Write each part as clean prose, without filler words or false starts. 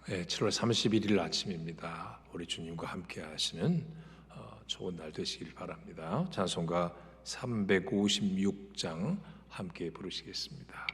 7월 31일 아침입니다. 우리 주님과 함께 하시는 좋은 날 되시길 바랍니다. 찬송가 356장 함께 부르시겠습니다.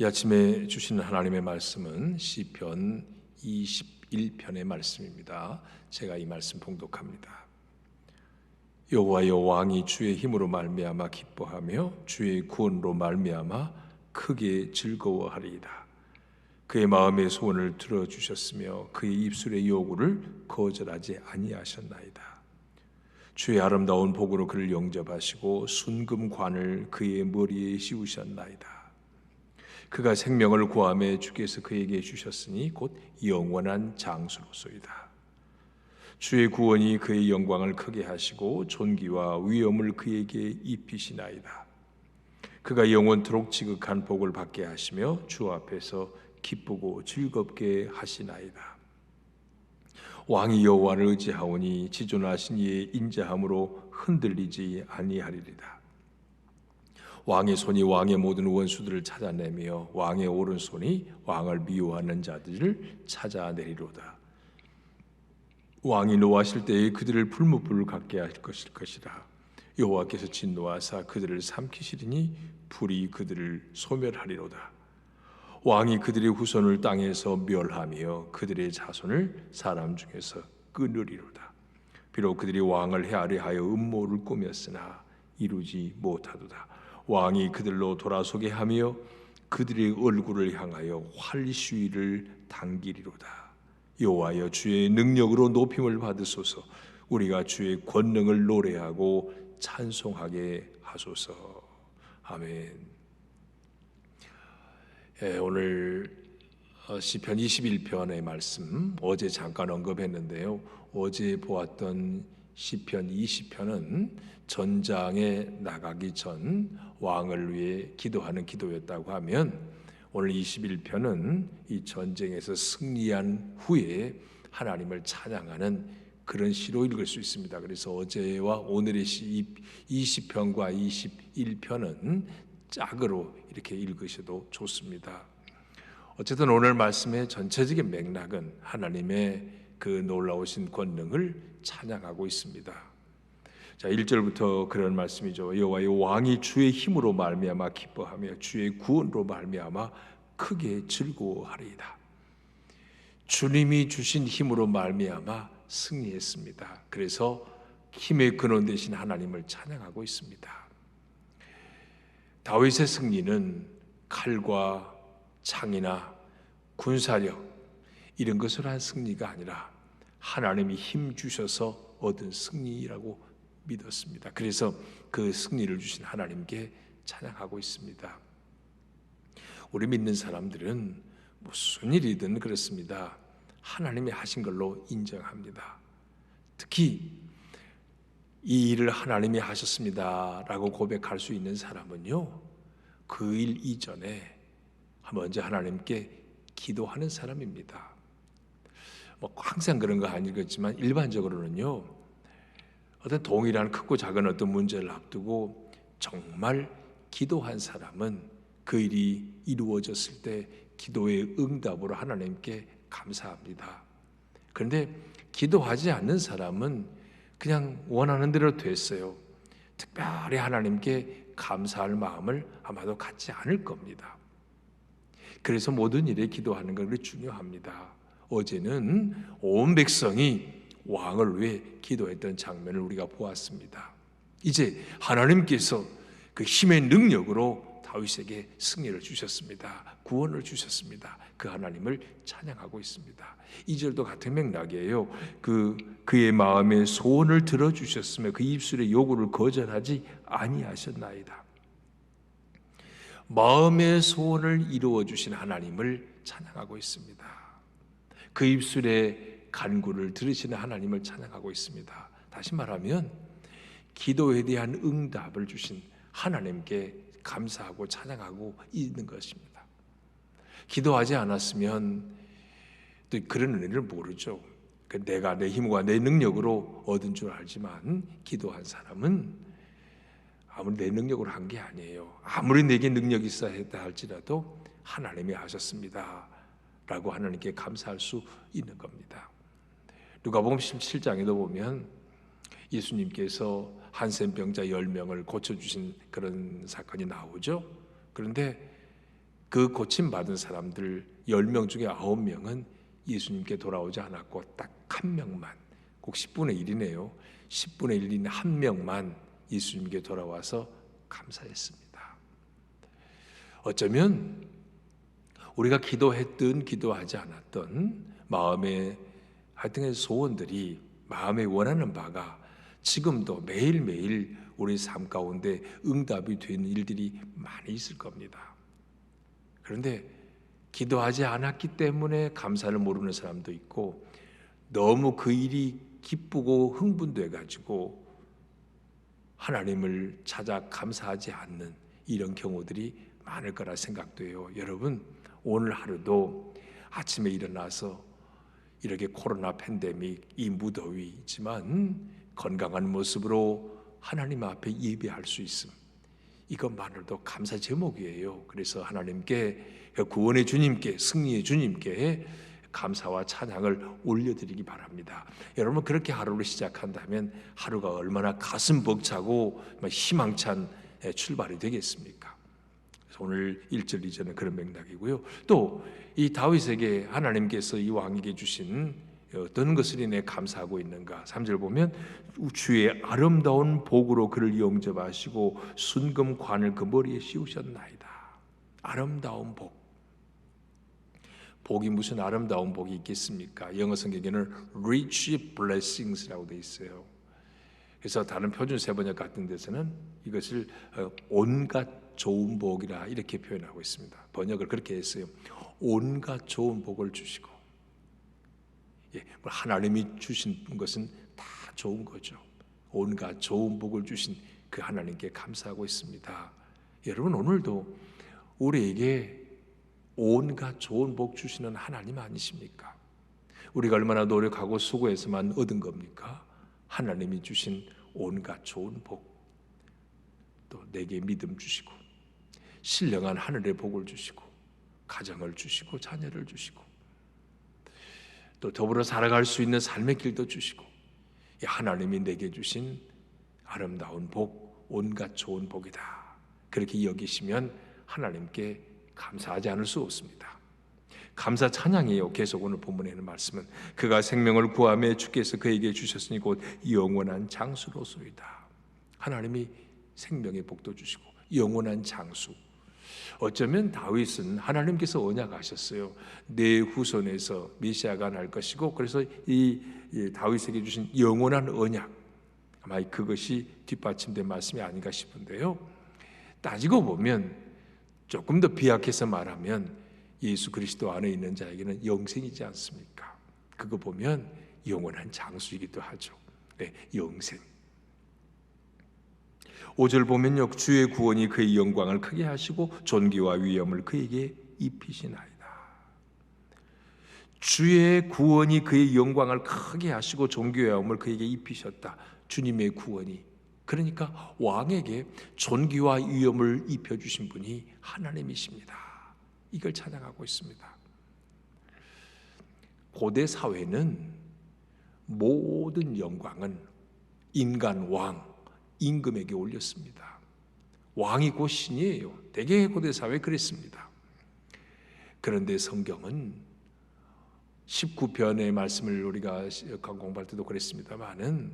이 아침에 주시는 하나님의 말씀은 시편 21편의 말씀입니다. 제가 이 말씀 봉독합니다. 여호와여, 왕이 주의 힘으로 말미암아 기뻐하며 주의 구원으로 말미암아 크게 즐거워하리이다. 그의 마음의 소원을 들어주셨으며 그의 입술의 요구를 거절하지 아니하셨나이다. 주의 아름다운 복으로 그를 영접하시고 순금관을 그의 머리에 씌우셨나이다. 그가 생명을 구하며 주께서 그에게 주셨으니 곧 영원한 장수로소이다. 주의 구원이 그의 영광을 크게 하시고 존귀와 위엄을 그에게 입히시나이다. 그가 영원토록 지극한 복을 받게 하시며 주 앞에서 기쁘고 즐겁게 하시나이다. 왕이 여호와를 의지하오니 지존하신 이의 인자함으로 흔들리지 아니하리이다. 왕의 손이 왕의 모든 원수들을 찾아내며 왕의 오른손이 왕을 미워하는 자들을 찾아내리로다. 왕이 노하실 때에 그들을 풀무불을 갖게 할 것이라. 여호와께서 진노하사 그들을 삼키시리니 불이 그들을 소멸하리로다. 왕이 그들의 후손을 땅에서 멸하며 그들의 자손을 사람 중에서 끊으리로다. 비록 그들이 왕을 헤아려 하여 음모를 꾸몄으나 이루지 못하도다. 왕이 그들로 돌아서게 하며 그들의 얼굴을 향하여 활시위를 당기리로다. 여호와여 주의 능력으로 높임을 받으소서. 우리가 주의 권능을 노래하고 찬송하게 하소서. 아멘. 오늘 시편 21편의 말씀 어제 잠깐 언급했는데요. 어제 보았던 시편 20편은 전장에 나가기 전 왕을 위해 기도하는 기도였다고 하면, 오늘 21편은 이 전쟁에서 승리한 후에 하나님을 찬양하는 그런 시로 읽을 수 있습니다. 그래서 어제와 오늘의 시 20편과 21편은 짝으로 이렇게 읽으셔도 좋습니다. 어쨌든 오늘 말씀의 전체적인 맥락은 하나님의 그 놀라우신 권능을 찬양하고 있습니다. 자, 1절부터 그런 말씀이죠. 여호와의 왕이 주의 힘으로 말미암아 기뻐하며 주의 구원으로 말미암아 크게 즐거워하리이다. 주님이 주신 힘으로 말미암아 승리했습니다. 그래서 힘의 근원 되신 하나님을 찬양하고 있습니다. 다윗의 승리는 칼과 창이나 군사력 이런 것으로 한 승리가 아니라 하나님이 힘 주셔서 얻은 승리라고 믿었습니다. 그래서 그 승리를 주신 하나님께 찬양하고 있습니다. 우리 믿는 사람들은 무슨 일이든 그렇습니다. 하나님이 하신 걸로 인정합니다. 특히 이 일을 하나님이 하셨습니다 라고 고백할 수 있는 사람은요, 그 일 이전에 먼저 하나님께 기도하는 사람입니다. 항상 그런 거 아니겠지만 일반적으로는요, 어떤 동일한 크고 작은 어떤 문제를 앞두고 정말 기도한 사람은 그 일이 이루어졌을 때 기도의 응답으로 하나님께 감사합니다. 그런데 기도하지 않는 사람은 그냥 원하는 대로 됐어요. 특별히 하나님께 감사할 마음을 아마도 갖지 않을 겁니다. 그래서 모든 일에 기도하는 것이 중요합니다. 어제는 온 백성이 왕을 위해 기도했던 장면을 우리가 보았습니다. 이제 하나님께서 그 힘의 능력으로 다윗에게 승리를 주셨습니다. 구원을 주셨습니다. 그 하나님을 찬양하고 있습니다. 2절도 같은 맥락이에요. 그의 마음의 소원을 들어주셨으며 그 입술의 요구를 거절하지 아니하셨나이다. 마음의 소원을 이루어 주신 하나님을 찬양하고 있습니다. 그 입술의 간구를 들으시는 하나님을 찬양하고 있습니다. 다시 말하면 기도에 대한 응답을 주신 하나님께 감사하고 찬양하고 있는 것입니다. 기도하지 않았으면 또 그런 은혜를 모르죠. 내가 내 힘과 내 능력으로 얻은 줄 알지만 기도한 사람은 아무리 내 능력으로 한 게 아니에요. 아무리 내게 능력이 있어야 했다 할지라도 하나님이 하셨습니다 라고 하나님께 감사할 수 있는 겁니다. 누가복음 17장에도 보면 예수님께서 한센병자 10명을 고쳐주신 그런 사건이 나오죠. 그런데 그 고침받은 사람들 10명 중에 9명은 예수님께 돌아오지 않았고 딱 한 명만, 꼭 10분의 1이네요. 10분의 1인 한 명만 예수님께 돌아와서 감사했습니다. 어쩌면 우리가 기도했든 기도하지 않았던 마음의 하여튼 소원들이, 마음에 원하는 바가 지금도 매일매일 우리 삶 가운데 응답이 되는 일들이 많이 있을 겁니다. 그런데 기도하지 않았기 때문에 감사를 모르는 사람도 있고, 너무 그 일이 기쁘고 흥분돼 가지고 하나님을 찾아 감사하지 않는 이런 경우들이 많을 거라 생각돼요. 여러분, 오늘 하루도 아침에 일어나서 이렇게 코로나 팬데믹, 이 무더위 있지만 건강한 모습으로 하나님 앞에 예배할 수 있음, 이것만으로도 감사 제목이에요. 그래서 하나님께, 구원의 주님께, 승리의 주님께 감사와 찬양을 올려드리기 바랍니다. 여러분, 그렇게 하루를 시작한다면 하루가 얼마나 가슴 벅차고 희망찬 출발이 되겠습니까? 그래서 오늘 1절 2절은 그런 맥락이고요. 또 이 다윗에게 하나님께서 이 왕에게 주신 어떤 것을 인해 감사하고 있는가? 3절 보면 주의 아름다운 복으로 그를 영접하시고 순금관을 그 머리에 씌우셨나이다. 아름다운 복, 복이 무슨 아름다운 복이 있겠습니까? 영어 성경에는 rich blessings라고 돼 있어요. 그래서 다른 표준 세번역 같은 데서는 이것을 온갖 좋은 복이라 이렇게 표현하고 있습니다. 번역을 그렇게 했어요. 온갖 좋은 복을 주시고, 하나님이 주신 것은 다 좋은 거죠. 온갖 좋은 복을 주신 그 하나님께 감사하고 있습니다. 여러분, 오늘도 우리에게 온갖 좋은 복 주시는 하나님 아니십니까? 우리가 얼마나 노력하고 수고해서만 얻은 겁니까? 하나님이 주신 온갖 좋은 복, 또 내게 믿음 주시고 신령한 하늘의 복을 주시고 가정을 주시고 자녀를 주시고 또 더불어 살아갈 수 있는 삶의 길도 주시고, 하나님이 내게 주신 아름다운 복, 온갖 좋은 복이다, 그렇게 여기시면 하나님께 감사하지 않을 수 없습니다. 감사 찬양이에요. 계속 오늘 본문에 있는 말씀은 그가 생명을 구하며 주께서 그에게 주셨으니 곧 영원한 장수로소이다. 하나님이 생명의 복도 주시고 영원한 장수. 어쩌면 다윗은 하나님께서 언약하셨어요. 내 후손에서 메시아가 날 것이고, 그래서 이 다윗에게 주신 영원한 언약, 아마 그것이 뒷받침된 말씀이 아닌가 싶은데요. 따지고 보면 조금 더 비약해서 말하면 예수 그리스도 안에 있는 자에게는 영생이지 않습니까? 그거 보면 영원한 장수이기도 하죠. 네, 영생. 5절 보면요, 주의 구원이 그의 영광을 크게 하시고 존귀와 위엄을 그에게 입히시나이다. 주의 구원이 그의 영광을 크게 하시고 존귀와 위엄을 그에게 입히셨다. 주님의 구원이, 그러니까 왕에게 존귀와 위엄을 입혀주신 분이 하나님이십니다. 이걸 찬양하고 있습니다. 고대 사회는 모든 영광은 인간 왕, 임금에게 올렸습니다. 왕이 곧 신이에요. 대개 고대 사회 그랬습니다. 그런데 성경은 19편의 말씀을 우리가 공부할 때도 그랬습니다만은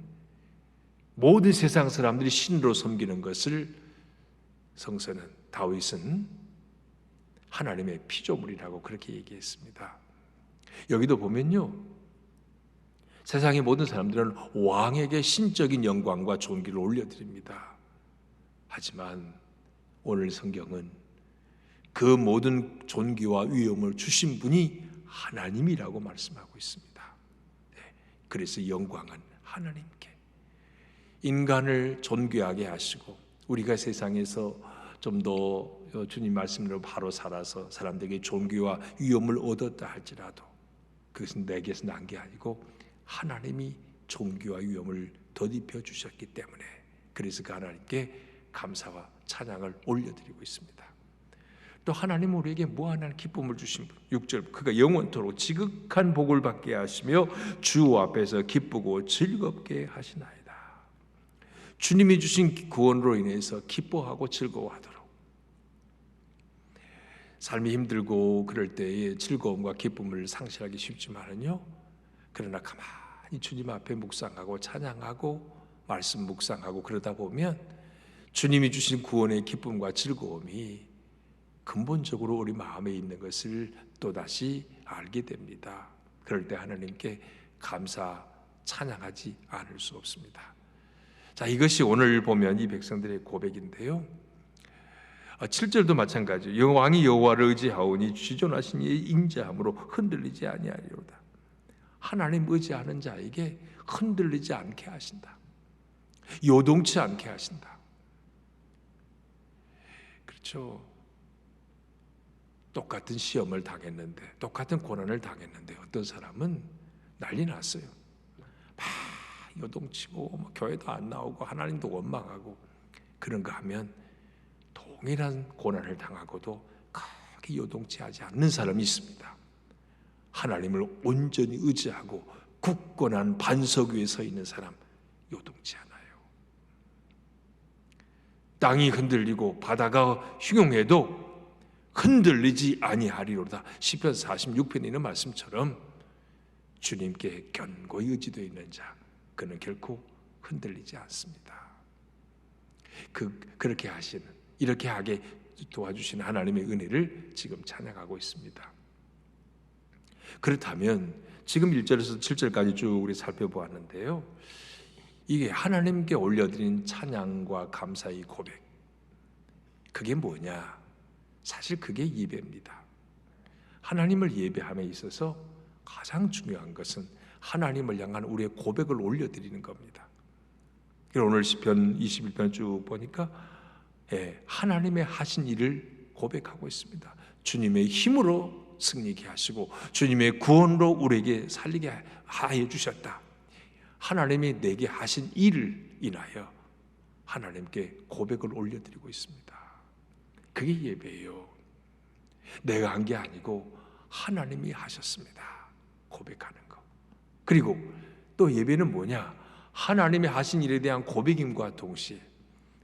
모든 세상 사람들이 신으로 섬기는 것을 성서는, 다윗은 하나님의 피조물이라고 그렇게 얘기했습니다. 여기도 보면요, 세상의 모든 사람들은 왕에게 신적인 영광과 존귀를 올려드립니다. 하지만 오늘 성경은 그 모든 존귀와 위엄을 주신 분이 하나님이라고 말씀하고 있습니다. 그래서 영광은 하나님께, 인간을 존귀하게 하시고 우리가 세상에서 좀 더 주님 말씀대로 바로 살아서 사람들에게 존귀와 위엄을 얻었다 할지라도 그것은 내게서 난 게 아니고 하나님이 존귀와 위엄을 덧입혀 주셨기 때문에, 그래서 그 하나님께 감사와 찬양을 올려드리고 있습니다. 또 하나님 우리에게 무한한 기쁨을 주신 분, 6절 그가 영원토록 지극한 복을 받게 하시며 주 앞에서 기쁘고 즐겁게 하시나이다. 주님이 주신 구원으로 인해서 기뻐하고 즐거워하도록, 삶이 힘들고 그럴 때의 즐거움과 기쁨을 상실하기 쉽지만은요, 그러나 가만히 주님 앞에 묵상하고 찬양하고 말씀 묵상하고 그러다 보면 주님이 주신 구원의 기쁨과 즐거움이 근본적으로 우리 마음에 있는 것을 또다시 알게 됩니다. 그럴 때 하나님께 감사 찬양하지 않을 수 없습니다. 자, 이것이 오늘 보면 이 백성들의 고백인데요, 7절도 마찬가지예요. 왕이 여호와를 의지하오니 지존하신 이의 인자함으로 흔들리지 아니하리로다. 하나님 의지하는 자에게 흔들리지 않게 하신다. 요동치 않게 하신다. 그렇죠. 똑같은 시험을 당했는데, 똑같은 고난을 당했는데 어떤 사람은 난리 났어요. 막 요동치고 교회도 안 나오고 하나님도 원망하고 그런가 하면 동일한 고난을 당하고도 크게 요동치 하지 않는 사람이 있습니다. 하나님을 온전히 의지하고 굳건한 반석 위에 서 있는 사람, 요동치 않아요. 땅이 흔들리고 바다가 흉용해도 흔들리지 아니하리로다. 시편 46편에 있는 말씀처럼 주님께 견고히 의지되어 있는 자, 그는 결코 흔들리지 않습니다. 그렇게 하시는, 이렇게 하게 도와주시는 하나님의 은혜를 지금 찬양하고 있습니다. 그렇다면 지금 1절에서 7절까지 쭉 우리 살펴보았는데요, 이게 하나님께 올려드린 찬양과 감사의 고백, 그게 뭐냐? 사실 그게 예배입니다. 하나님을 예배함에 있어서 가장 중요한 것은 하나님을 향한 우리의 고백을 올려드리는 겁니다. 오늘 시편 21편 쭉 보니까 하나님의 하신 일을 고백하고 있습니다. 주님의 힘으로 승리케 하시고 주님의 구원으로 우리에게 살리게 하여 주셨다. 하나님이 내게 하신 일을 인하여 하나님께 고백을 올려드리고 있습니다. 그게 예배예요. 내가 한 게 아니고 하나님이 하셨습니다. 고백하는 거. 그리고 또 예배는 뭐냐? 하나님이 하신 일에 대한 고백임과 동시에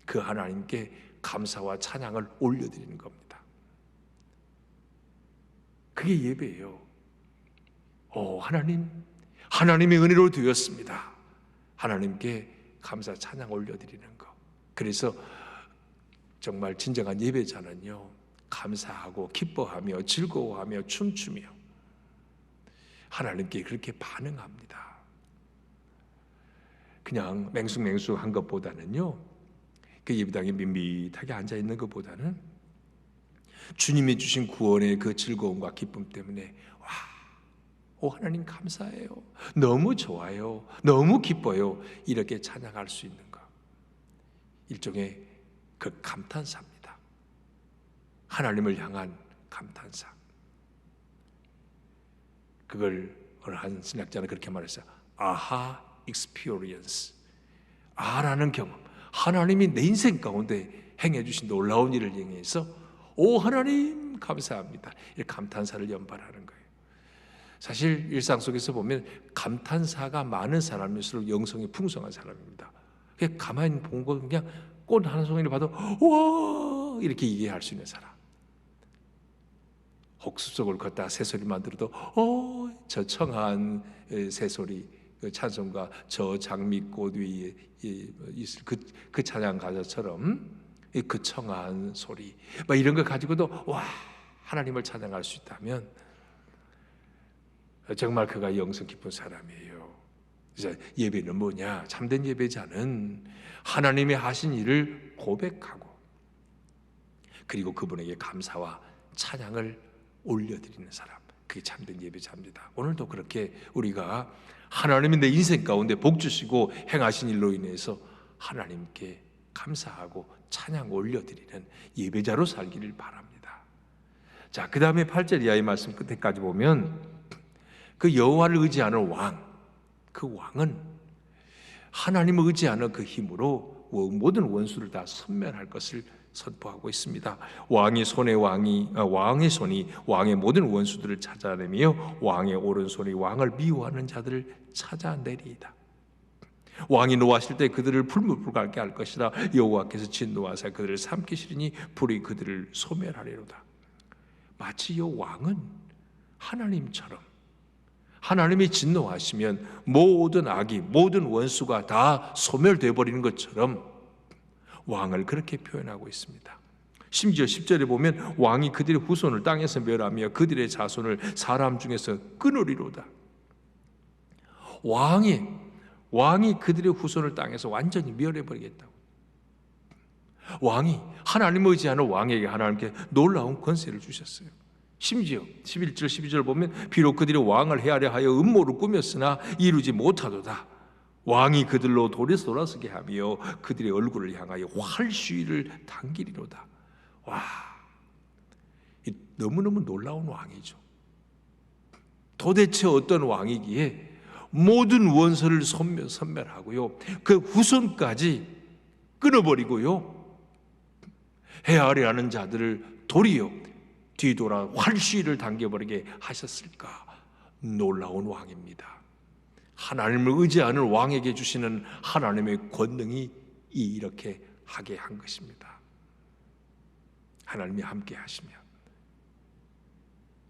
그 하나님께 감사와 찬양을 올려드리는 겁니다. 그게 예배예요. 하나님의 은혜로 되었습니다. 하나님께 감사 찬양 올려드리는 거. 그래서 정말 진정한 예배자는요, 감사하고 기뻐하며 즐거워하며 춤추며 하나님께 그렇게 반응합니다. 그냥 맹숭맹숭한 것보다는요, 그 예배당에 밋밋하게 앉아있는 것보다는 주님이 주신 구원의 그 즐거움과 기쁨 때문에 하나님 감사해요, 너무 좋아요, 너무 기뻐요, 이렇게 찬양할 수 있는 것, 일종의 그 감탄사입니다. 하나님을 향한 감탄사. 그걸 어느 한 신학자는 그렇게 말했어요. 아하 experience. 아라는 경험. 하나님이 내 인생 가운데 행해 주신 놀라운 일을 행해서 오 하나님 감사합니다, 이 감탄사를 연발하는 거예요. 사실 일상 속에서 보면 감탄사가 많은 사람일수록 영성이 풍성한 사람입니다. 그냥 가만히 본 거 그냥 꽃 한 송이를 봐도 와 이렇게 얘기할 수 있는 사람. 혹수 속을 걷다 새소리만 들어도 저 청한 새소리, 그 찬송가 저 장미꽃 위에 있을 그 찬양 가사처럼 그 청한 소리 막 이런 거 가지고도 와 하나님을 찬양할 수 있다면 정말 그가 영성 깊은 사람이에요. 그래서 예배는 뭐냐? 참된 예배자는 하나님이 하신 일을 고백하고 그리고 그분에게 감사와 찬양을 올려드리는 사람, 그게 참된 예배자입니다. 오늘도 그렇게 우리가 하나님이 내 인생 가운데 복 주시고 행하신 일로 인해서 하나님께 감사하고 찬양 올려드리는 예배자로 살기를 바랍니다. 자, 그 다음에 8절 이하의 말씀 끝에까지 보면 그 여호와를 의지하는 왕, 그 왕은 하나님을 의지하는 그 힘으로 모든 원수를 다 섬멸할 것을 선포하고 있습니다. 왕의 손이 왕의 모든 원수들을 찾아내며 왕의 오른손이 왕을 미워하는 자들을 찾아내리이다. 왕이 노하실 때 그들을 불무불갈게 할 것이라. 여호와께서 진노하사 그들을 삼키시리니 불이 그들을 소멸하리로다. 마치 이 왕은 하나님처럼 하나님이 진노하시면 모든 악이, 모든 원수가 다 소멸되어 버리는 것처럼 왕을 그렇게 표현하고 있습니다. 심지어 10절에 보면 왕이 그들의 후손을 땅에서 멸하며 그들의 자손을 사람 중에서 끊으리로다. 왕이 그들의 후손을 땅에서 완전히 멸해버리겠다고. 왕이, 하나님을 의지하는 왕에게 하나님께 놀라운 권세를 주셨어요. 심지어 11절 12절 보면 비록 그들이 왕을 해하려 하여 음모를 꾸몄으나 이루지 못하도다. 왕이 그들로 돌아서게 하며 그들의 얼굴을 향하여 활시위를 당기리로다. 와, 너무너무 놀라운 왕이죠. 도대체 어떤 왕이기에 모든 원수를 섬멸하고요, 그 후손까지 끊어버리고요, 헤아려 하는 자들을 도리어 뒤돌아 활시위를 당겨버리게 하셨을까? 놀라운 왕입니다. 하나님을 의지하는 왕에게 주시는 하나님의 권능이 이렇게 하게 한 것입니다. 하나님이 함께 하시면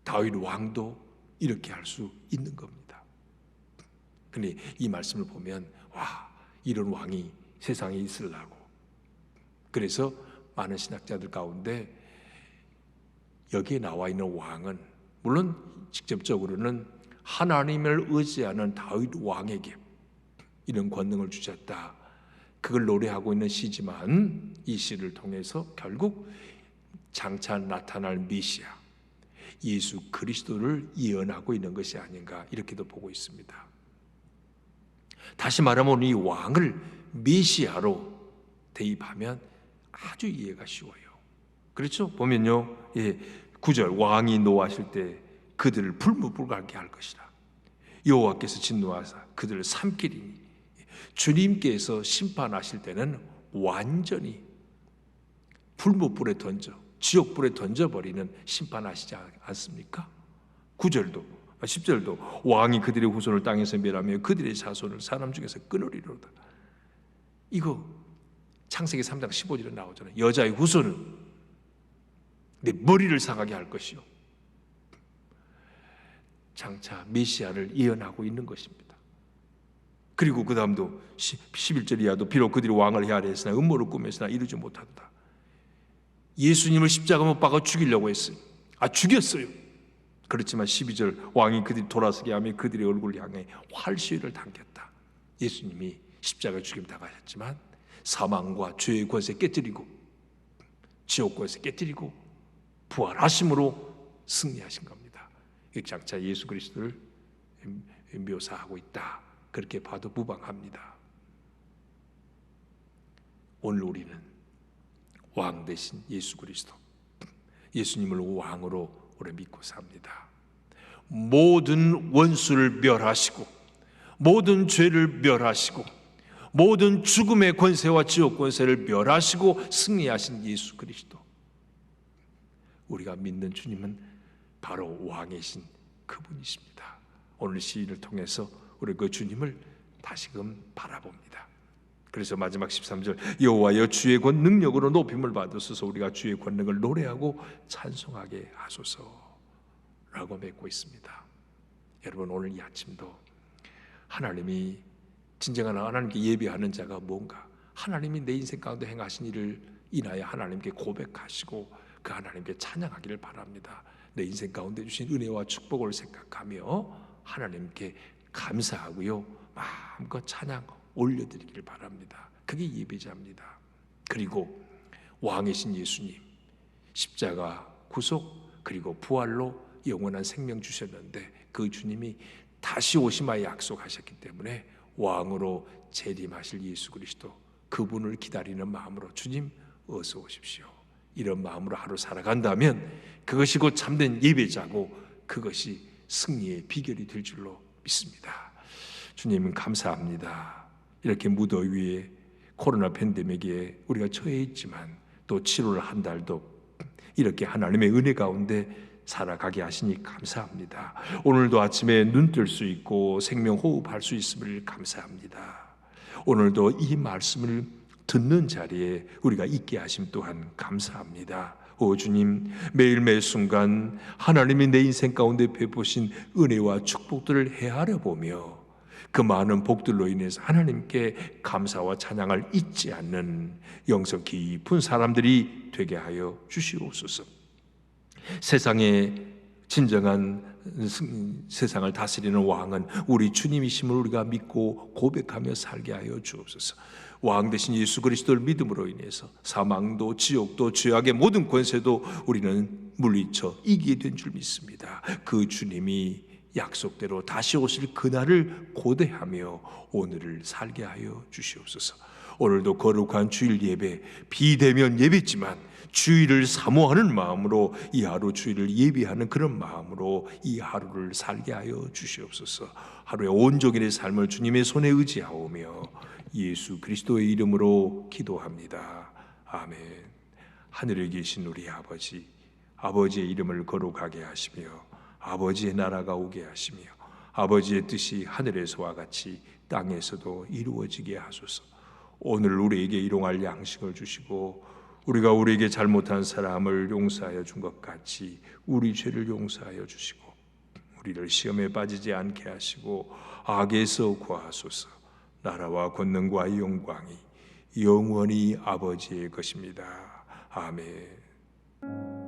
다윗 왕도 이렇게 할 수 있는 겁니다. 근데 이 말씀을 보면 와, 이런 왕이 세상에 있으려고. 그래서 많은 신학자들 가운데 여기에 나와 있는 왕은 물론 직접적으로는 하나님을 의지하는 다윗 왕에게 이런 권능을 주셨다. 그걸 노래하고 있는 시지만 이 시를 통해서 결국 장차 나타날 메시아 예수 그리스도를 예언하고 있는 것이 아닌가 이렇게도 보고 있습니다. 다시 말하면 이 왕을 메시아로 대입하면 아주 이해가 쉬워요. 그렇죠? 보면요, 9절 왕이 노하실 때 그들을 불무불가하게 할 것이라. 여호와께서 진노하사 그들을 삼키리니. 주님께서 심판하실 때는 완전히 불무불에 던져 지옥불에 던져버리는 심판하시지 않습니까? 9절도 10절도 왕이 그들의 후손을 땅에서 멸하며 그들의 자손을 사람 중에서 끊으리로다. 이거 창세기 3장 15절에 나오잖아요. 여자의 후손은 내 머리를 상하게 할 것이요. 장차 메시아를 예언하고 있는 것입니다. 그리고 그 다음도 11절 이하도 비록 그들이 왕을 헤아렸으나 음모를 꾸몄으나 이루지 못한다. 예수님을 십자가 못 박아 죽이려고 했어요. 죽였어요. 그렇지만 12절 왕이 그들이 돌아서게 하며 그들의 얼굴을 향해 활시위를 당겼다. 예수님이 십자가 죽임 당하셨지만 사망과 죄의 권세 깨뜨리고 지옥 권세 깨뜨리고 부활하심으로 승리하신 겁니다. 장차 예수 그리스도를 묘사하고 있다. 그렇게 봐도 무방합니다. 오늘 우리는 왕 대신 예수 그리스도, 예수님을 왕으로 우리 믿고 삽니다. 모든 원수를 멸하시고 모든 죄를 멸하시고 모든 죽음의 권세와 지옥 권세를 멸하시고 승리하신 예수 그리스도, 우리가 믿는 주님은 바로 왕이신 그분이십니다. 오늘 시인을 통해서 우리 그 주님을 다시금 바라봅니다. 그래서 마지막 13절 여호와여 주의 권 능력으로 높임을 받으소서. 우리가 주의 권능을 노래하고 찬송하게 하소서라고 맺고 있습니다. 여러분, 오늘 이 아침도 하나님이 진정한 하나님께 예배하는 자가 뭔가, 하나님이 내 인생 가운데 행하신 일을 인하여 하나님께 고백하시고 그 하나님께 찬양하기를 바랍니다. 내 인생 가운데 주신 은혜와 축복을 생각하며 하나님께 감사하고요, 마음껏 찬양 올려드리기를 바랍니다. 그게 예배자입니다. 그리고 왕이신 예수님 십자가 구속 그리고 부활로 영원한 생명 주셨는데 그 주님이 다시 오심하여 약속하셨기 때문에 왕으로 재림하실 예수 그리스도, 그분을 기다리는 마음으로 주님 어서 오십시오, 이런 마음으로 하루 살아간다면 그것이 곧 참된 예배자고 그것이 승리의 비결이 될 줄로 믿습니다. 주님 감사합니다. 이렇게 무더위에 코로나 팬데믹에 우리가 처해 있지만 또 7월 한 달도 이렇게 하나님의 은혜 가운데 살아가게 하시니 감사합니다. 오늘도 아침에 눈 뜰 수 있고 생명 호흡할 수 있음을 감사합니다. 오늘도 이 말씀을 듣는 자리에 우리가 있게 하심 또한 감사합니다. 오 주님, 매일매일 순간 하나님이 내 인생 가운데 베푸신 은혜와 축복들을 헤아려 보며 그 많은 복들로 인해서 하나님께 감사와 찬양을 잊지 않는 영성 깊은 사람들이 되게 하여 주시옵소서. 세상에 진정한 세상을 다스리는 왕은 우리 주님이심을 우리가 믿고 고백하며 살게 하여 주옵소서. 왕 대신 예수 그리스도를 믿음으로 인해서 사망도 지옥도 죄악의 모든 권세도 우리는 물리쳐 이기게 된 줄 믿습니다. 그 주님이 약속대로 다시 오실 그날을 고대하며 오늘을 살게 하여 주시옵소서. 오늘도 거룩한 주일 예배, 비대면 예배지만 주일을 사모하는 마음으로 이 하루 주일을 예비하는 그런 마음으로 이 하루를 살게 하여 주시옵소서. 하루의 온종일의 삶을 주님의 손에 의지하오며 예수 그리스도의 이름으로 기도합니다. 아멘. 하늘에 계신 우리 아버지, 아버지의 이름을 거룩하게 하시며 아버지의 나라가 오게 하시며 아버지의 뜻이 하늘에서와 같이 땅에서도 이루어지게 하소서. 오늘 우리에게 일용할 양식을 주시고 우리가 우리에게 잘못한 사람을 용서하여 준 것 같이 우리 죄를 용서하여 주시고 우리를 시험에 빠지지 않게 하시고 악에서 구하소서. 나라와 권능과 영광이 영원히 아버지의 것입니다. 아멘.